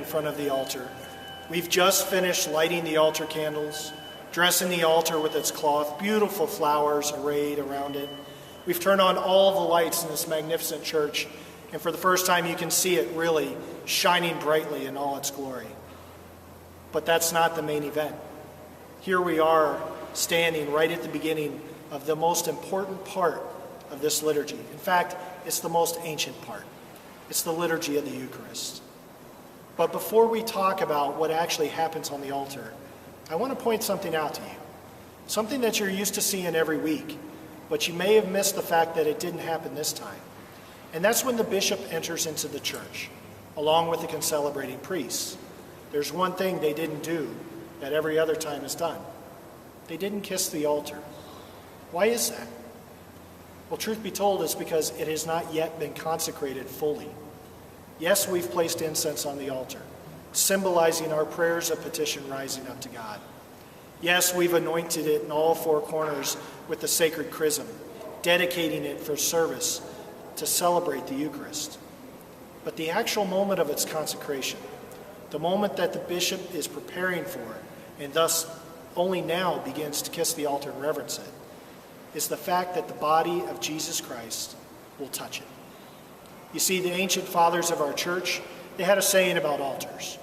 front of the altar. We've just finished lighting the altar candles, dressing the altar with its cloth, beautiful flowers arrayed around it. We've turned on all the lights in this magnificent church, and for the first time you can see it really shining brightly in all its glory. But that's not the main event. Here we are standing right at the beginning of the most important part of this liturgy. In fact, it's the most ancient part. It's the liturgy of the Eucharist. But before we talk about what actually happens on the altar, I want to point something out to you. Something that you're used to seeing every week, but you may have missed the fact that it didn't happen this time. And that's when the bishop enters into the church, along with the concelebrating priests. There's one thing they didn't do that every other time is done. They didn't kiss the altar. Why is that? Well, truth be told, it's because it has not yet been consecrated fully. Yes, we've placed incense on the altar, symbolizing our prayers of petition rising up to God. Yes, we've anointed it in all four corners with the sacred chrism, dedicating it for service to celebrate the Eucharist. But the actual moment of its consecration, the moment that the bishop is preparing for it, and thus only now begins to kiss the altar and reverence it, is the fact that the body of Jesus Christ will touch it. You see, the ancient fathers of our church, they had a saying about altars.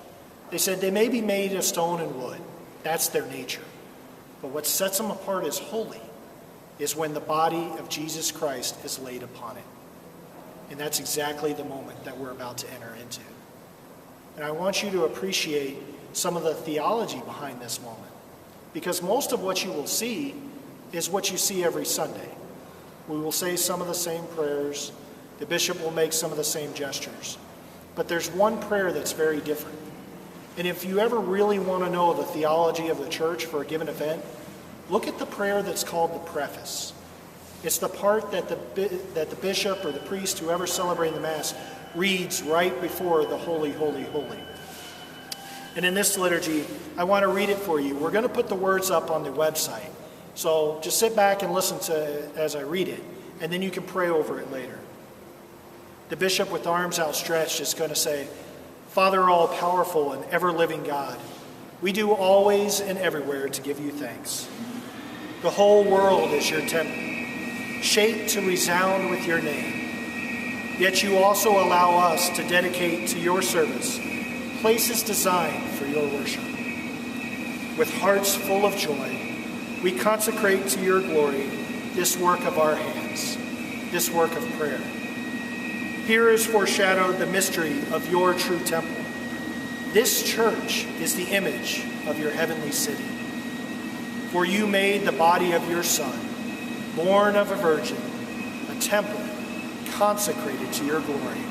They said they may be made of stone and wood. That's their nature. But what sets them apart as holy is when the body of Jesus Christ is laid upon it. And that's exactly the moment that we're about to enter into. And I want you to appreciate some of the theology behind this moment, because most of what you will see is what you see every Sunday. We will say some of the same prayers. The bishop will make some of the same gestures. But there's one prayer that's very different. And if you ever really want to know the theology of the church for a given event, look at the prayer that's called the preface. It's the part that the bishop or the priest, whoever celebrating the Mass, reads right before the Holy, Holy, Holy. And in this liturgy, I want to read it for you. We're going to put the words up on the website. So just sit back and listen to it as I read it, and then you can pray over it later. The bishop, with arms outstretched, is going to say, Father all-powerful and ever-living God, we do always and everywhere to give you thanks. The whole world is your temple, shaped to resound with your name. Yet you also allow us to dedicate to your service places designed for your worship. With hearts full of joy, we consecrate to your glory this work of our hands, this work of prayer. Here is foreshadowed the mystery of your true temple. This church is the image of your heavenly city. For you made the body of your Son, born of a virgin, a temple consecrated to your glory,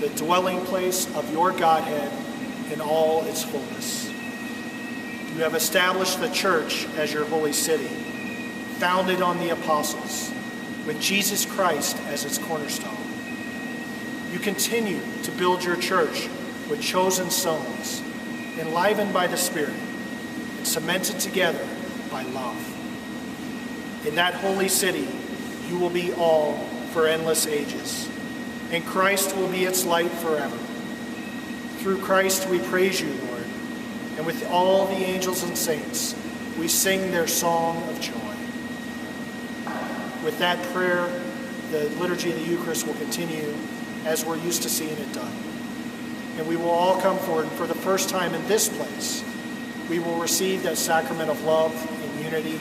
the dwelling place of your Godhead in all its fullness. You have established the church as your holy city, founded on the apostles, with Jesus Christ as its cornerstone. You continue to build your church with chosen stones, enlivened by the Spirit, and cemented together by love. In that holy city, you will be all for endless ages, and Christ will be its light forever. Through Christ we praise you, Lord, and with all the angels and saints, we sing their song of joy. With that prayer, the liturgy of the Eucharist will continue as we're used to seeing it done. And we will all come forward, and for the first time in this place, we will receive that sacrament of love and unity,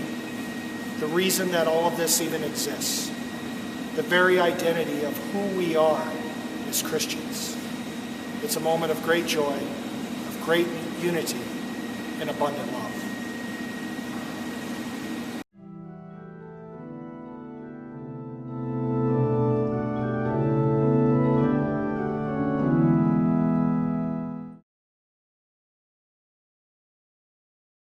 the reason that all of this even exists, the very identity of who we are as Christians. It's a moment of great joy, of great unity, and abundant love.